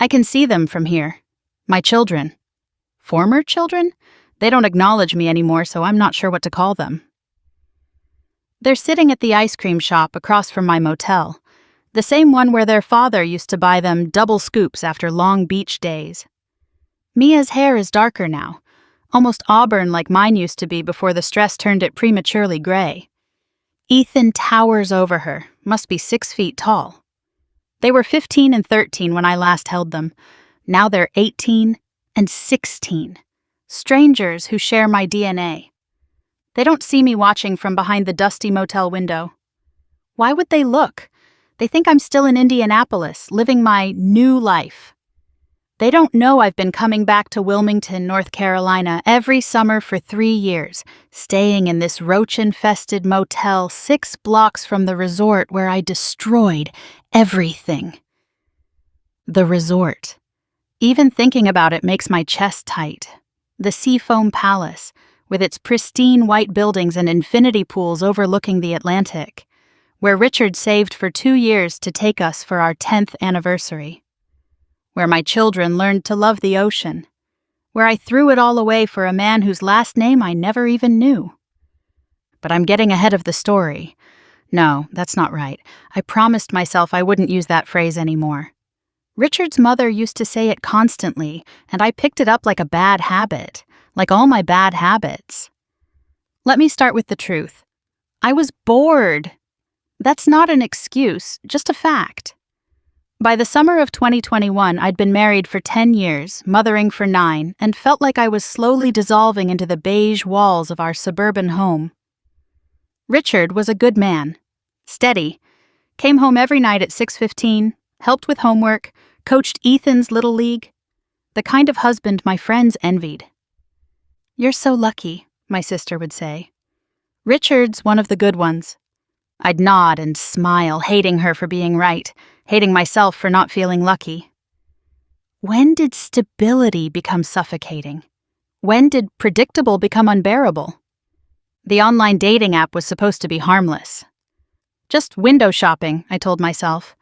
I can see them from here. My children. Former children? They don't acknowledge me anymore, so I'm not sure what to call them. They're sitting at the ice cream shop across from my motel, the same one where their father used to buy them double scoops after long beach days. Mia's hair is darker now, almost auburn like mine used to be before the stress turned it prematurely gray. Ethan towers over her, must be 6 feet tall. They were 15 and 13 when I last held them. Now they're 18 and 16. Strangers who share my DNA. They don't see me watching from behind the dusty motel window. Why would they look? They think I'm still in Indianapolis, living my new life. They don't know I've been coming back to Wilmington, North Carolina every summer for 3 years, staying in this roach-infested motel 6 blocks from the resort where I destroyed everything. The resort. Even thinking about it makes my chest tight. The Seafoam Palace, with its pristine white buildings and infinity pools overlooking the Atlantic, where Richard saved for 2 years to take us for our 10th anniversary. Where my children learned to love the ocean. Where I threw it all away for a man whose last name I never even knew. But I'm getting ahead of the story. No, that's not right. I promised myself I wouldn't use that phrase anymore. Richard's mother used to say it constantly, and I picked it up like a bad habit, like all my bad habits. Let me start with the truth. I was bored. That's not an excuse, just a fact. By the summer of 2021, I'd been married for 10 years, mothering for 9, and felt like I was slowly dissolving into the beige walls of our suburban home. Richard was a good man, steady, came home every night at 6:15, helped with homework, coached Ethan's little league, the kind of husband my friends envied. "You're so lucky," my sister would say. "Richard's one of the good ones." I'd nod and smile, hating her for being right, hating myself for not feeling lucky. When did stability become suffocating? When did predictable become unbearable? The online dating app was supposed to be harmless. Just window shopping, I told myself.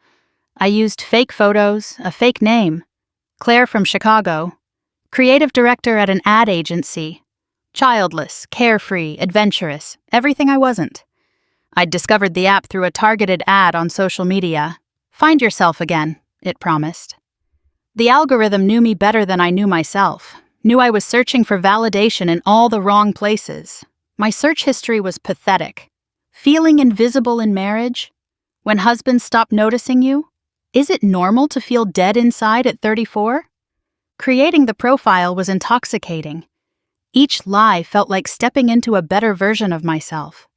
I used fake photos, a fake name. Claire from Chicago. Creative director at an ad agency. Childless, carefree, adventurous, everything I wasn't. I'd discovered the app through a targeted ad on social media. Find yourself again, it promised. The algorithm knew me better than I knew myself, knew I was searching for validation in all the wrong places. My search history was pathetic. Feeling invisible in marriage? When husbands stop noticing you? Is it normal to feel dead inside at 34? Creating the profile was intoxicating. Each lie felt like stepping into a better version of myself.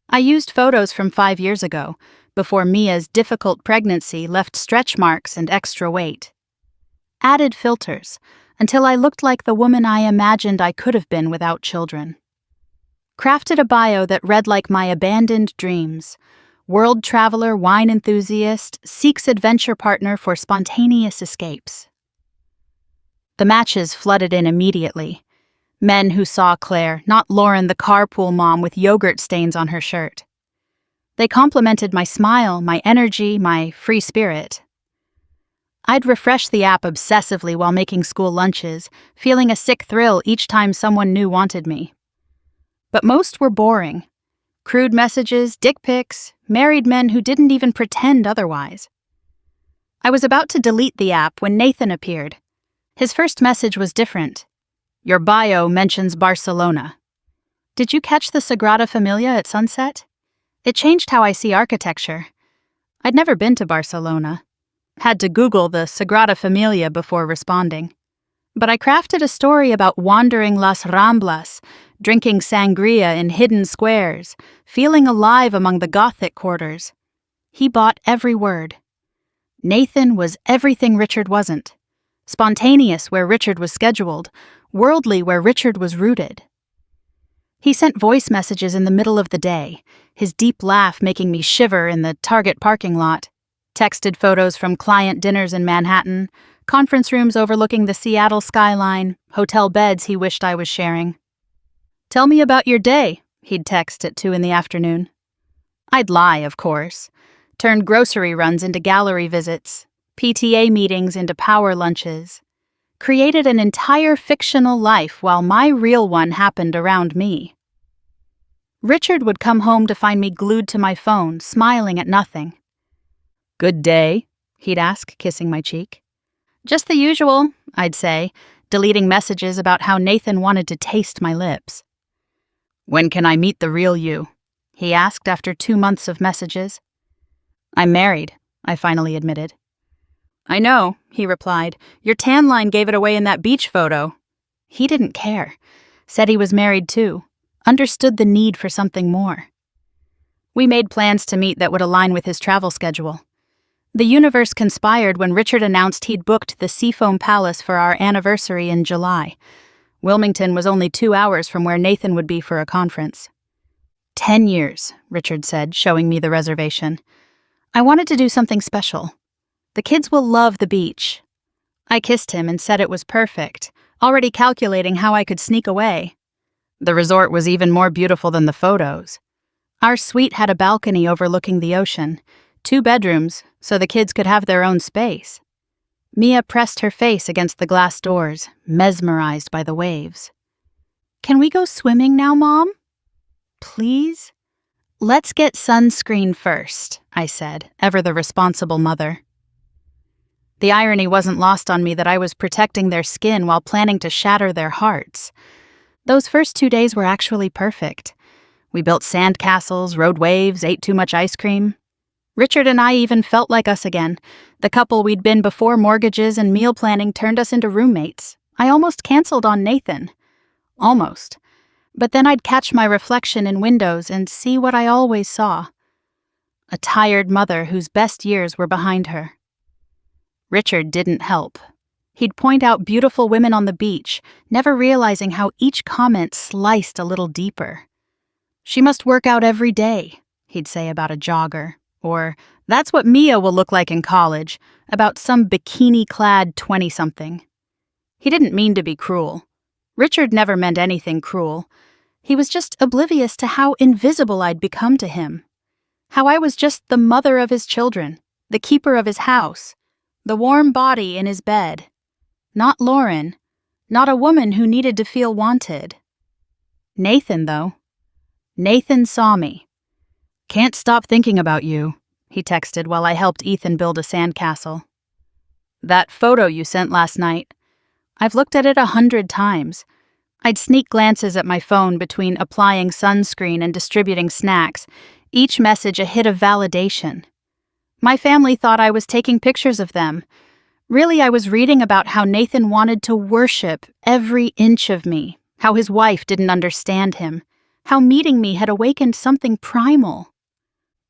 I used photos from 5 years ago, before Mia's difficult pregnancy left stretch marks and extra weight. Added filters, until I looked like the woman I imagined I could have been without children. Crafted a bio that read like my abandoned dreams. World traveler, wine enthusiast, seeks adventure partner for spontaneous escapes. The matches flooded in immediately. Men who saw Claire, not Lauren the carpool mom with yogurt stains on her shirt. They complimented my smile, my energy, my free spirit. I'd refresh the app obsessively while making school lunches, feeling a sick thrill each time someone new wanted me. But most were boring. Crude messages, dick pics, married men who didn't even pretend otherwise. I was about to delete the app when Nathan appeared. His first message was different. "Your bio mentions Barcelona. Did you catch the Sagrada Familia at sunset? It changed how I see architecture. I'd never been to Barcelona. Had to Google the Sagrada Familia before responding. But I crafted a story about wandering Las Ramblas, drinking sangria in hidden squares, feeling alive among the Gothic quarters. He bought every word. Nathan was everything Richard wasn't. Spontaneous where Richard was scheduled, worldly where Richard was rooted. He sent voice messages in the middle of the day, his deep laugh making me shiver in the Target parking lot. Texted photos from client dinners in Manhattan, conference rooms overlooking the Seattle skyline, hotel beds he wished I was sharing. "Tell me about your day," he'd text at 2 p.m. I'd lie, of course. Turned grocery runs into gallery visits. PTA meetings into power lunches. Created an entire fictional life while my real one happened around me. Richard would come home to find me glued to my phone, smiling at nothing. "Good day?" he'd ask, kissing my cheek. "Just the usual," I'd say, deleting messages about how Nathan wanted to taste my lips. "When can I meet the real you?" he asked after 2 months of messages. "I'm married," I finally admitted. "I know," he replied. "Your tan line gave it away in that beach photo." He didn't care. Said he was married too. Understood the need for something more. We made plans to meet that would align with his travel schedule. The universe conspired when Richard announced he'd booked the Seafoam Palace for our anniversary in July. Wilmington was only 2 hours from where Nathan would be for a conference. 10 years, Richard said, showing me the reservation. I wanted to do something special. The kids will love the beach. I kissed him and said it was perfect, already calculating how I could sneak away. The resort was even more beautiful than the photos. Our suite had a balcony overlooking the ocean, 2 bedrooms, so the kids could have their own space. Mia pressed her face against the glass doors, mesmerized by the waves. "Can we go swimming now, Mom? Please?" "Let's get sunscreen first," I said, ever the responsible mother. The irony wasn't lost on me that I was protecting their skin while planning to shatter their hearts. Those first 2 days were actually perfect. We built sandcastles, rode waves, ate too much ice cream. Richard and I even felt like us again, the couple we'd been before mortgages and meal planning turned us into roommates. I almost canceled on Nathan. Almost. But then I'd catch my reflection in windows and see what I always saw. A tired mother whose best years were behind her. Richard didn't help. He'd point out beautiful women on the beach, never realizing how each comment sliced a little deeper. "She must work out every day," he'd say about a jogger. Or, "That's what Mia will look like in college," about some bikini-clad 20-something. He didn't mean to be cruel. Richard never meant anything cruel. He was just oblivious to how invisible I'd become to him. How I was just the mother of his children, the keeper of his house, the warm body in his bed. Not Lauren. Not a woman who needed to feel wanted. Nathan, though. Nathan saw me. "Can't stop thinking about you," he texted while I helped Ethan build a sandcastle. "That photo you sent last night. I've looked at it 100 times. I'd sneak glances at my phone between applying sunscreen and distributing snacks, each message a hit of validation. My family thought I was taking pictures of them. Really, I was reading about how Nathan wanted to worship every inch of me, how his wife didn't understand him, how meeting me had awakened something primal.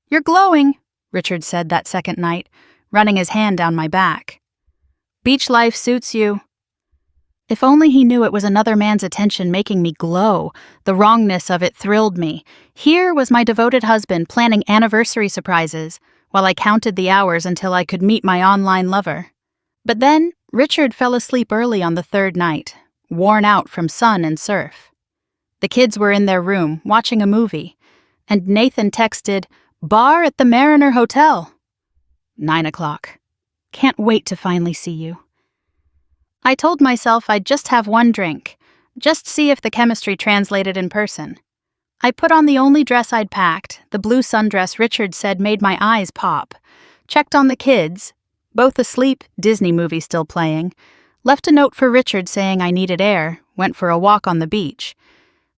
"You're glowing," Richard said that second night, running his hand down my back. "Beach life suits you." If only he knew it was another man's attention making me glow. The wrongness of it thrilled me. Here was my devoted husband planning anniversary surprises, while I counted the hours until I could meet my online lover. But then, Richard fell asleep early on the 3rd night, worn out from sun and surf. The kids were in their room, watching a movie, and Nathan texted, "Bar at the Mariner Hotel." 9 o'clock. "Can't wait to finally see you." I told myself I'd just have one drink, just see if the chemistry translated in person. I put on the only dress I'd packed, the blue sundress Richard said made my eyes pop, checked on the kids, both asleep, Disney movie still playing, left a note for Richard saying I needed air, went for a walk on the beach.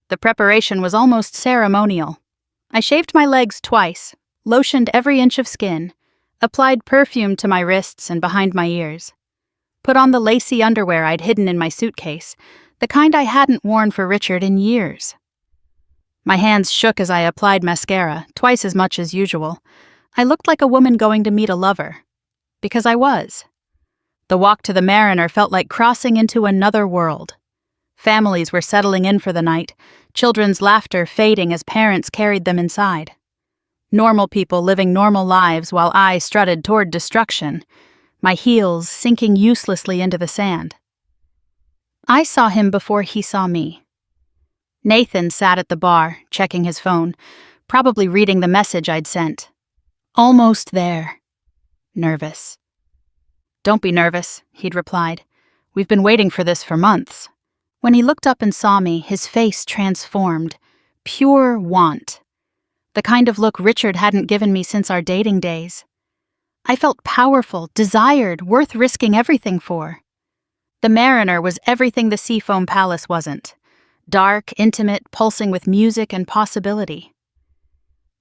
The preparation was almost ceremonial. I shaved my legs twice, lotioned every inch of skin, applied perfume to my wrists and behind my ears. Put on the lacy underwear I'd hidden in my suitcase, the kind I hadn't worn for Richard in years. My hands shook as I applied mascara, twice as much as usual. I looked like a woman going to meet a lover. Because I was. The walk to the Mariner felt like crossing into another world. Families were settling in for the night, children's laughter fading as parents carried them inside. Normal people living normal lives while I strutted toward destruction, my heels sinking uselessly into the sand. I saw him before he saw me. Nathan sat at the bar, checking his phone, probably reading the message I'd sent. Almost there. Nervous. Don't be nervous, he'd replied. We've been waiting for this for months. When he looked up and saw me, his face transformed. Pure want. The kind of look Richard hadn't given me since our dating days. I felt powerful, desired, worth risking everything for. The Mariner was everything the Seafoam Palace wasn't. Dark, intimate, pulsing with music and possibility.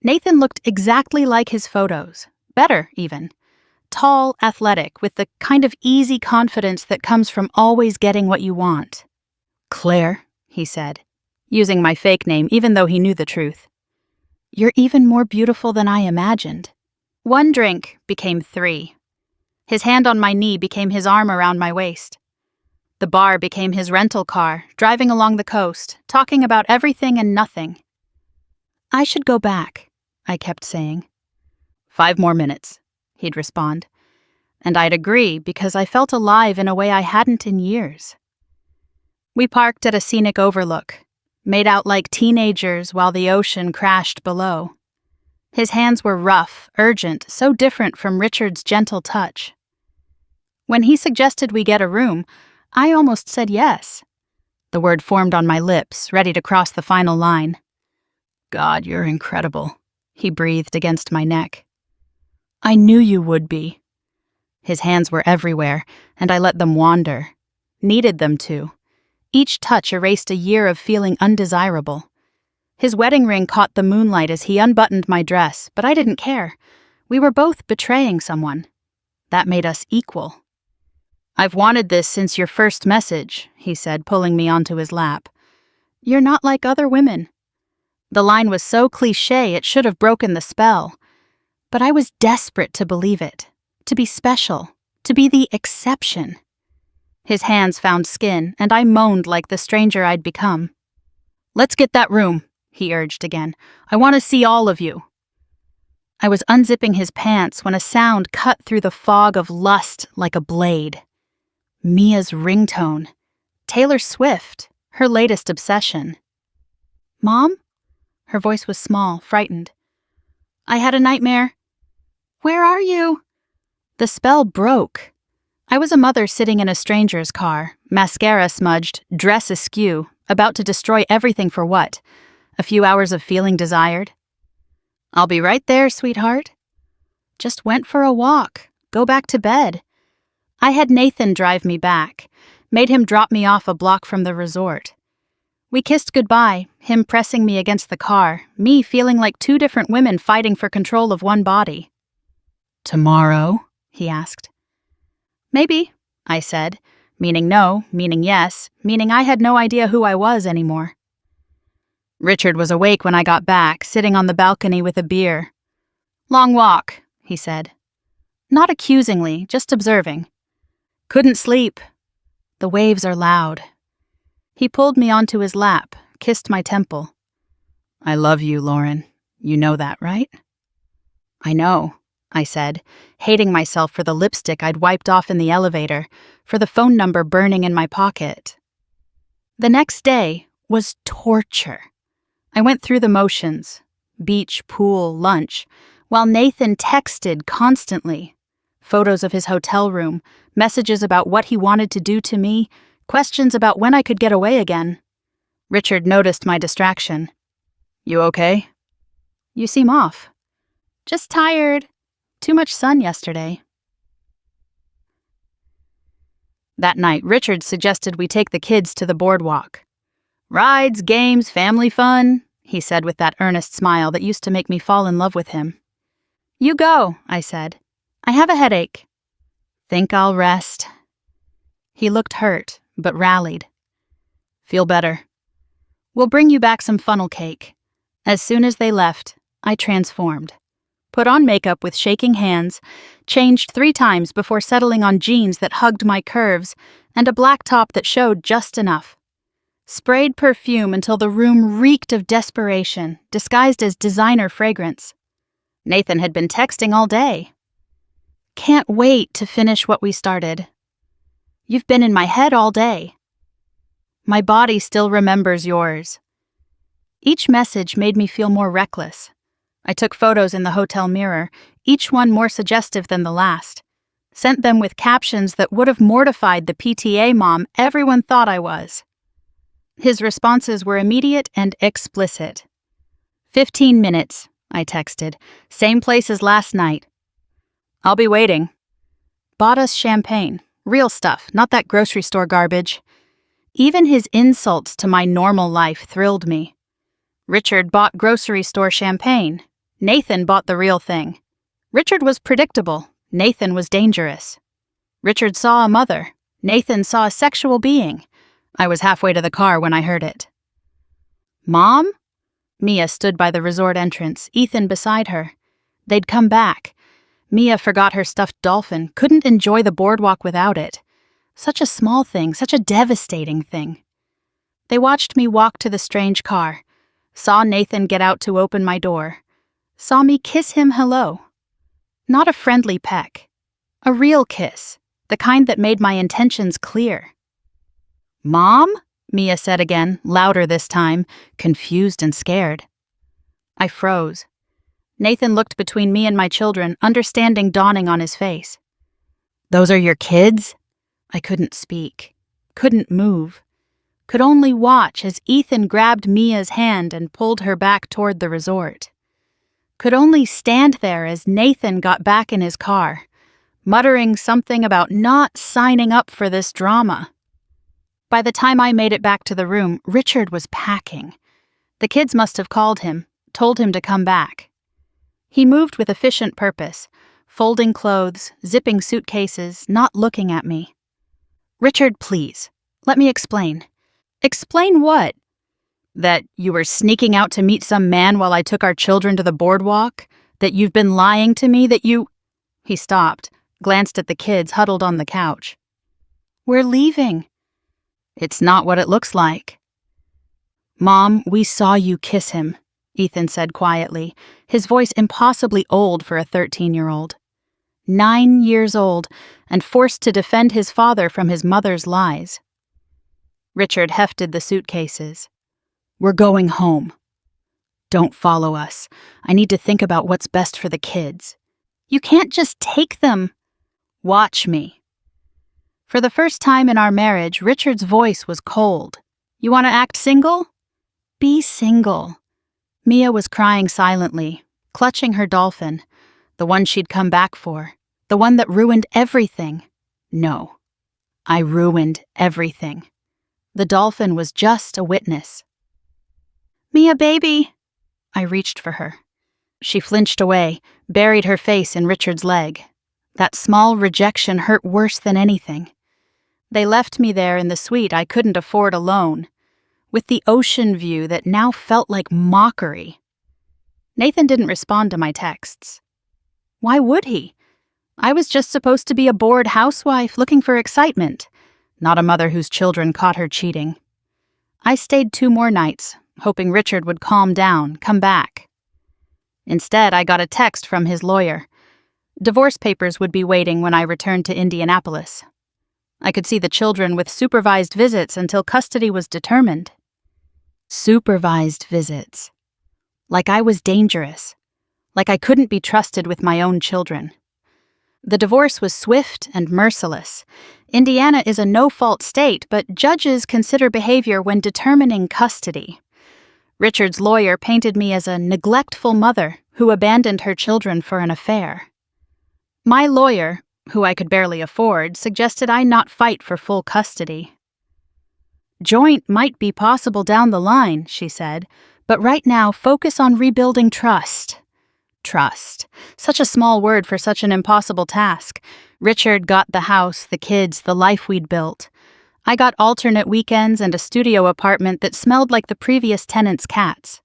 Nathan looked exactly like his photos. Better, even. Tall, athletic, with the kind of easy confidence that comes from always getting what you want. Claire, he said, using my fake name even though he knew the truth. You're even more beautiful than I imagined. 1 drink became 3. His hand on my knee became his arm around my waist. The bar became his rental car, driving along the coast, talking about everything and nothing. I should go back, I kept saying. 5 more minutes, he'd respond. And I'd agree because I felt alive in a way I hadn't in years. We parked at a scenic overlook, made out like teenagers while the ocean crashed below. His hands were rough, urgent, so different from Richard's gentle touch. When he suggested we get a room, I almost said yes. The word formed on my lips, ready to cross the final line. God, you're incredible, he breathed against my neck. I knew you would be. His hands were everywhere, and I let them wander. Needed them to. Each touch erased a year of feeling undesirable. His wedding ring caught the moonlight as he unbuttoned my dress, but I didn't care. We were both betraying someone. That made us equal. I've wanted this since your first message, he said, pulling me onto his lap. You're not like other women. The line was so cliché it should have broken the spell. But I was desperate to believe it, to be special, to be the exception. His hands found skin, and I moaned like the stranger I'd become. Let's get that room, he urged again. I want to see all of you. I was unzipping his pants when a sound cut through the fog of lust like a blade. Mia's ringtone. Taylor Swift, her latest obsession. Mom? Her voice was small, frightened. I had a nightmare. Where are you? The spell broke. I was a mother sitting in a stranger's car, mascara smudged, dress askew, about to destroy everything for what? A few hours of feeling desired? I'll be right there, sweetheart. Just went for a walk. Go back to bed. I had Nathan drive me back, made him drop me off a block from the resort. We kissed goodbye, him pressing me against the car, me feeling like 2 different women fighting for control of one body. Tomorrow? He asked. Maybe, I said, meaning no, meaning yes, meaning I had no idea who I was anymore. Richard was awake when I got back, sitting on the balcony with a beer. Long walk, he said. Not accusingly, just observing. Couldn't sleep. The waves are loud. He pulled me onto his lap, kissed my temple. I love you, Lauren. You know that, right? I know, I said, hating myself for the lipstick I'd wiped off in the elevator, for the phone number burning in my pocket. The next day was torture. I went through the motions, beach, pool, lunch, while Nathan texted constantly. Photos of his hotel room, messages about what he wanted to do to me, questions about when I could get away again. Richard noticed my distraction. You okay? You seem off. Just tired. Too much sun yesterday. That night, Richard suggested we take the kids to the boardwalk. Rides, games, family fun, he said with that earnest smile that used to make me fall in love with him. You go, I said. I have a headache. Think I'll rest. He looked hurt, but rallied. Feel better. We'll bring you back some funnel cake. As soon as they left, I transformed. Put on makeup with shaking hands, changed 3 times before settling on jeans that hugged my curves, and a black top that showed just enough. Sprayed perfume until the room reeked of desperation, disguised as designer fragrance. Nathan had been texting all day. Can't wait to finish what we started. You've been in my head all day. My body still remembers yours. Each message made me feel more reckless. I took photos in the hotel mirror, each one more suggestive than the last. Sent them with captions that would have mortified the PTA mom everyone thought I was. His responses were immediate and explicit. 15 minutes, I texted. Same place as last night. I'll be waiting. Bought us champagne. Real stuff, not that grocery store garbage. Even his insults to my normal life thrilled me. Richard bought grocery store champagne. Nathan bought the real thing. Richard was predictable. Nathan was dangerous. Richard saw a mother. Nathan saw a sexual being. I was halfway to the car when I heard it. Mom? Mia stood by the resort entrance, Ethan beside her. They'd come back. Mia forgot her stuffed dolphin, couldn't enjoy the boardwalk without it. Such a small thing, such a devastating thing. They watched me walk to the strange car, saw Nathan get out to open my door, saw me kiss him hello. Not a friendly peck. A real kiss, the kind that made my intentions clear. Mom? Mia said again, louder this time, confused and scared. I froze. Nathan looked between me and my children, understanding dawning on his face. Those are your kids? I couldn't speak, couldn't move, could only watch as Ethan grabbed Mia's hand and pulled her back toward the resort. Could only stand there as Nathan got back in his car, muttering something about not signing up for this drama. By the time I made it back to the room, Richard was packing. The kids must have called him, told him to come back. He moved with efficient purpose, folding clothes, zipping suitcases, not looking at me. Richard, please, let me explain. Explain what? That you were sneaking out to meet some man while I took our children to the boardwalk? That you've been lying to me? That you... He stopped, glanced at the kids huddled on the couch. We're leaving. It's not what it looks like. Mom, we saw you kiss him, Ethan said quietly, his voice impossibly old for a 13-year-old. 9 years old, and forced to defend his father from his mother's lies. Richard hefted the suitcases. We're going home. Don't follow us. I need to think about what's best for the kids. You can't just take them. Watch me. For the first time in our marriage, Richard's voice was cold. You want to act single? Be single. Mia was crying silently, clutching her dolphin, the one she'd come back for, the one that ruined everything. No, I ruined everything. The dolphin was just a witness. Mia, baby. I reached for her. She flinched away, buried her face in Richard's leg. That small rejection hurt worse than anything. They left me there in the suite I couldn't afford alone, with the ocean view that now felt like mockery. Nathan didn't respond to my texts. Why would he? I was just supposed to be a bored housewife looking for excitement, not a mother whose children caught her cheating. I stayed 2 more nights, hoping Richard would calm down, come back. Instead, I got a text from his lawyer. Divorce papers would be waiting when I returned to Indianapolis. I could see the children with supervised visits until custody was determined. Supervised visits. Like I was dangerous. Like I couldn't be trusted with my own children. The divorce was swift and merciless. Indiana is a no-fault state, but judges consider behavior when determining custody. Richard's lawyer painted me as a neglectful mother who abandoned her children for an affair. My lawyer, who I could barely afford, suggested I not fight for full custody. Joint might be possible down the line, she said, but right now focus on rebuilding trust. Trust. Such a small word for such an impossible task. Richard got the house, the kids, the life we'd built. I got alternate weekends and a studio apartment that smelled like the previous tenant's cats.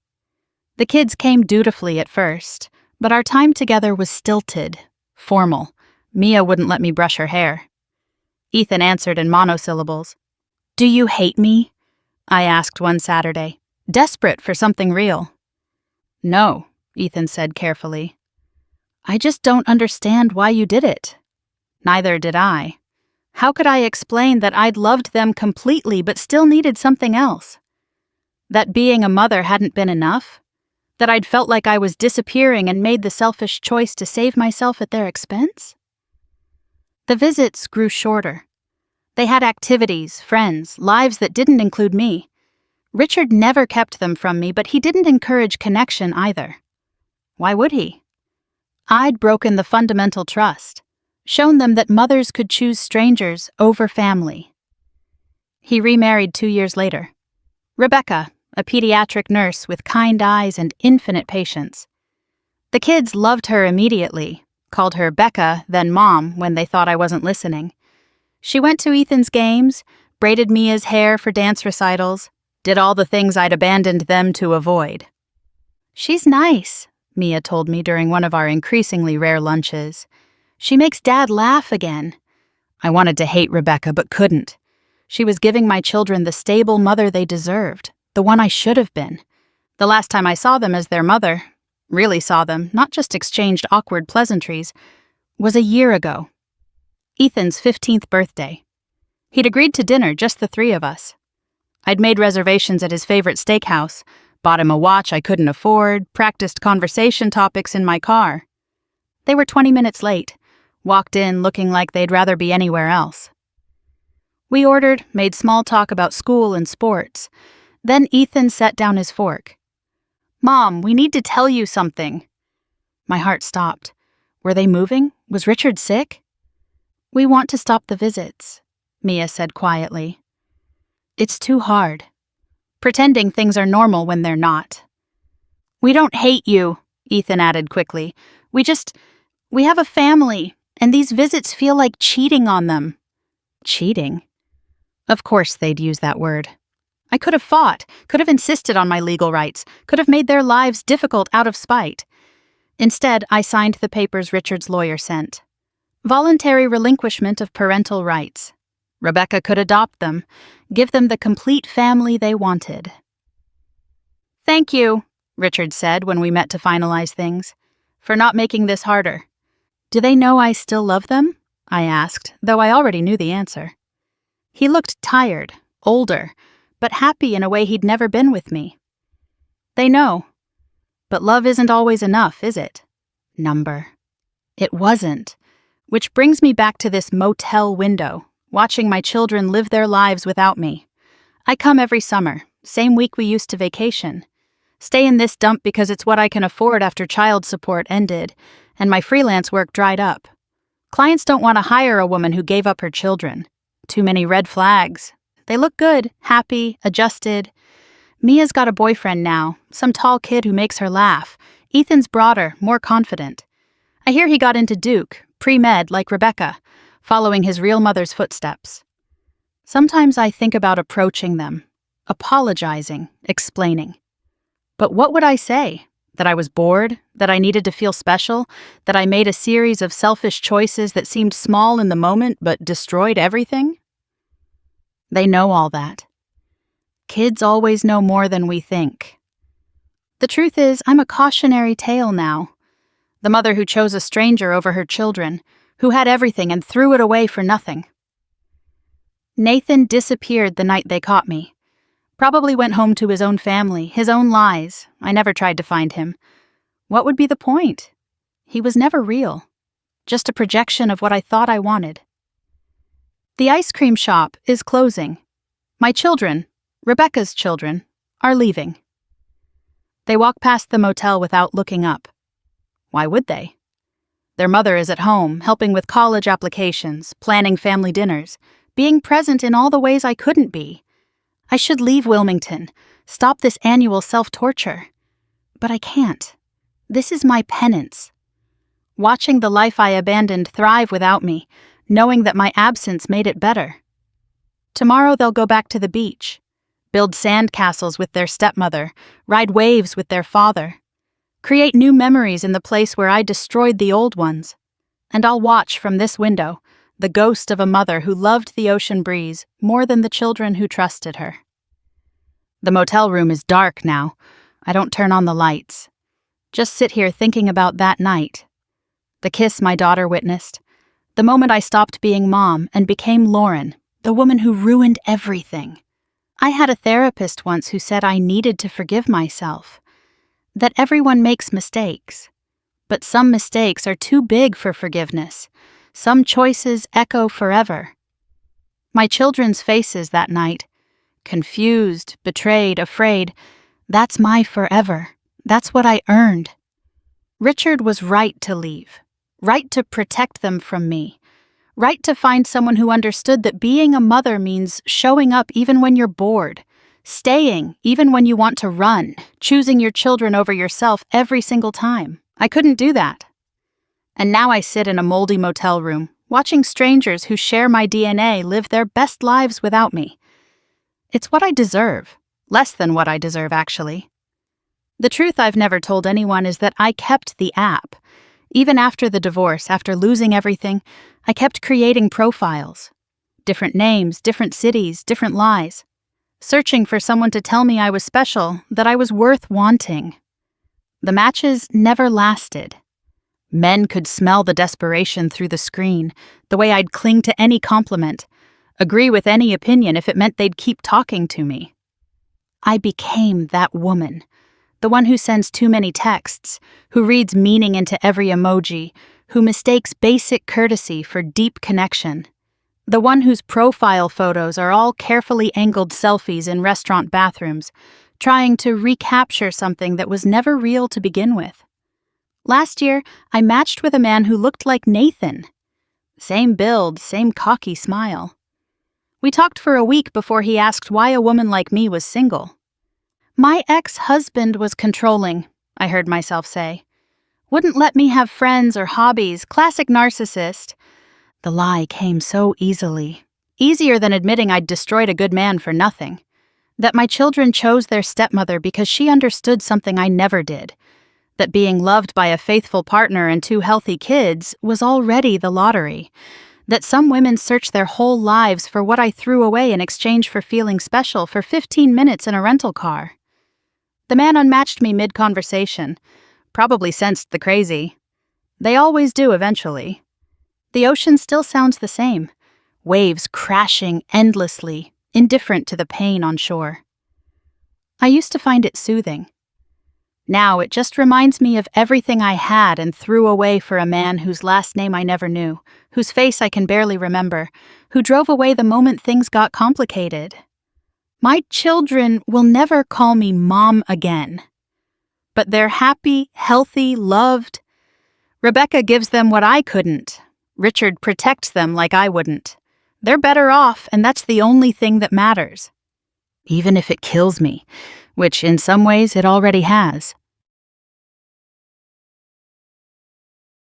The kids came dutifully at first, but our time together was stilted, formal. Mia wouldn't let me brush her hair. Ethan answered in monosyllables. Do you hate me? I asked one Saturday, desperate for something real. No, Ethan said carefully. I just don't understand why you did it. Neither did I. How could I explain that I'd loved them completely but still needed something else? That being a mother hadn't been enough? That I'd felt like I was disappearing and made the selfish choice to save myself at their expense? The visits grew shorter. They had activities, friends, lives that didn't include me. Richard never kept them from me, but he didn't encourage connection either. Why would he? I'd broken the fundamental trust, shown them that mothers could choose strangers over family. He remarried 2 years later. Rebecca, a pediatric nurse with kind eyes and infinite patience. The kids loved her immediately, called her Becca, then Mom, when they thought I wasn't listening. She went to Ethan's games, braided Mia's hair for dance recitals, did all the things I'd abandoned them to avoid. "She's nice," Mia told me during one of our increasingly rare lunches. "She makes Dad laugh again." I wanted to hate Rebecca, but couldn't. She was giving my children the stable mother they deserved, the one I should have been. The last time I saw them as their mother, really saw them, not just exchanged awkward pleasantries, was a year ago. Ethan's 15th birthday. He'd agreed to dinner, just the three of us. I'd made reservations at his favorite steakhouse, bought him a watch I couldn't afford, practiced conversation topics in my car. They were 20 minutes late, walked in looking like they'd rather be anywhere else. We ordered, made small talk about school and sports. Then Ethan set down his fork. "Mom, we need to tell you something." My heart stopped. Were they moving? Was Richard sick? "We want to stop the visits," Mia said quietly. "It's too hard. Pretending things are normal when they're not." "We don't hate you," Ethan added quickly. We have a family, and these visits feel like cheating on them." Cheating? Of course they'd use that word. I could have fought, could have insisted on my legal rights, could have made their lives difficult out of spite. Instead, I signed the papers Richard's lawyer sent. Voluntary relinquishment of parental rights. Rebecca could adopt them, give them the complete family they wanted. "Thank you," Richard said when we met to finalize things, "for not making this harder." "Do they know I still love them?" I asked, though I already knew the answer. He looked tired, older, but happy in a way he'd never been with me. "They know. But love isn't always enough, is it?" Number. It wasn't. Which brings me back to this motel window, watching my children live their lives without me. I come every summer, same week we used to vacation. Stay in this dump because it's what I can afford after child support ended, and my freelance work dried up. Clients don't want to hire a woman who gave up her children. Too many red flags. They look good, happy, adjusted. Mia's got a boyfriend now, some tall kid who makes her laugh. Ethan's broader, more confident. I hear he got into Duke, pre-med like Rebecca, following his real mother's footsteps. Sometimes I think about approaching them, apologizing, explaining. But what would I say? That I was bored? That I needed to feel special? That I made a series of selfish choices that seemed small in the moment but destroyed everything? They know all that. Kids always know more than we think. The truth is, I'm a cautionary tale now. The mother who chose a stranger over her children, who had everything and threw it away for nothing. Nathan disappeared the night they caught me. Probably went home to his own family, his own lies. I never tried to find him. What would be the point? He was never real. Just a projection of what I thought I wanted. The ice cream shop is closing. My children, Rebecca's children, are leaving. They walk past the motel without looking up. Why would they? Their mother is at home, helping with college applications, planning family dinners, being present in all the ways I couldn't be. I should leave Wilmington, stop this annual self-torture. But I can't. This is my penance. Watching the life I abandoned thrive without me, knowing that my absence made it better. Tomorrow they'll go back to the beach, build sand castles with their stepmother, ride waves with their father, create new memories in the place where I destroyed the old ones. And I'll watch from this window, the ghost of a mother who loved the ocean breeze more than the children who trusted her. The motel room is dark now. I don't turn on the lights. Just sit here thinking about that night. The kiss my daughter witnessed. The moment I stopped being Mom and became Lauren, the woman who ruined everything. I had a therapist once who said I needed to forgive myself. That everyone makes mistakes. But some mistakes are too big for forgiveness. Some choices echo forever. My children's faces that night, confused, betrayed, afraid, that's my forever. That's what I earned. Richard was right to leave, right to protect them from me, right to find someone who understood that being a mother means showing up even when you're bored, staying even when you want to run, choosing your children over yourself every single time. I couldn't do that. And now I sit in a moldy motel room, watching strangers who share my DNA live their best lives without me. It's what I deserve. Less than what I deserve, actually. The truth I've never told anyone is that I kept the app. Even after the divorce, after losing everything, I kept creating profiles. Different names, different cities, different lies. Searching for someone to tell me I was special, that I was worth wanting. The matches never lasted. Men could smell the desperation through the screen, the way I'd cling to any compliment, agree with any opinion if it meant they'd keep talking to me. I became that woman, the one who sends too many texts, who reads meaning into every emoji, who mistakes basic courtesy for deep connection. The one whose profile photos are all carefully angled selfies in restaurant bathrooms, trying to recapture something that was never real to begin with. Last year, I matched with a man who looked like Nathan. Same build, same cocky smile. We talked for a week before he asked why a woman like me was single. My ex-husband was controlling, I heard myself say. Wouldn't let me have friends or hobbies, classic narcissist. The lie came so easily. Easier than admitting I'd destroyed a good man for nothing. That my children chose their stepmother because she understood something I never did. That being loved by a faithful partner and 2 healthy kids was already the lottery. That some women search their whole lives for what I threw away in exchange for feeling special for 15 minutes in a rental car. The man unmatched me mid-conversation. Probably sensed the crazy. They always do eventually. The ocean still sounds the same. Waves crashing endlessly, indifferent to the pain on shore. I used to find it soothing. Now it just reminds me of everything I had and threw away for a man whose last name I never knew, whose face I can barely remember, who drove away the moment things got complicated. My children will never call me mom again. But they're happy, healthy, loved. Rebecca gives them what I couldn't. Richard protects them like I wouldn't. They're better off, and that's the only thing that matters. Even if it kills me, which in some ways it already has.